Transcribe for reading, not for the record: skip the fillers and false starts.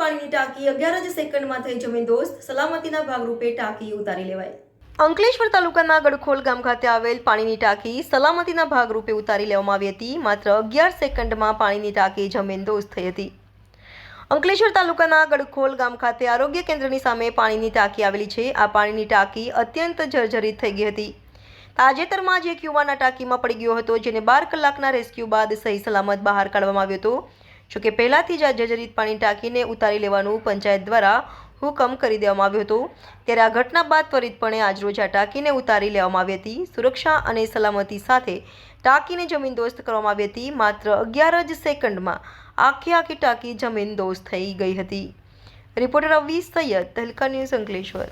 પાણીની ટાંકી 11 જ સેકન્ડમાં થઈ જમીનદોસ્ત, સલામતીના ભાગરૂપે ટાંકી ઉતારી લેવાઈ। અંકલેશ્વર તાલુકાના ગડખોલ ગામ ખાતે આવેલ પાણીની ટાંકી સલામતીના ભાગરૂપે ઉતારી લેવામાં આવી હતી। માત્ર 11 સેકન્ડમાં પાણીની ટાંકી જમીનદોસ્ત થઈ હતી। અંકલેશ્વર તાલુકાના ગડખોલ ગામ ખાતે આરોગ્ય કેન્દ્રની સામે પાણીની ટાંકી આવેલી છે। આ પાણીની ટાંકી અત્યંત જર્જરિત થઈ ગઈ હતી। તાજેતરમાં જ એક યુવાન આ ટાંકીમાં પડી ગયો હતો, જેને 12 કલાકના રેસ્ક્યુ બાદ સહી સલામત બહાર કાઢવામાં આવ્યો હતો। જોકે પહેલાથી જ આ જર્જરિત પાણીની ટાંકીને ઉતારી લેવાનું પંચાયત દ્વારા હુકમ કરી દેવામાં આવ્યો હતો। ત્યારે આ ઘટના બાદ ત્વરિતપણે આજરોજ આ ટાંકીને ઉતારી લેવામાં આવી હતી। સુરક્ષા અને સલામતી સાથે ટાંકીને જમીનદોસ્ત કરવામાં આવી હતી। માત્ર 11 જ સેકન્ડમાં આખી ટાંકી જમીનદોસ્ત થઈ ગઈ હતી। રિપોર્ટર રવિ સૈયદ, તહેલકા ન્યૂઝ, અંકલેશ્વર।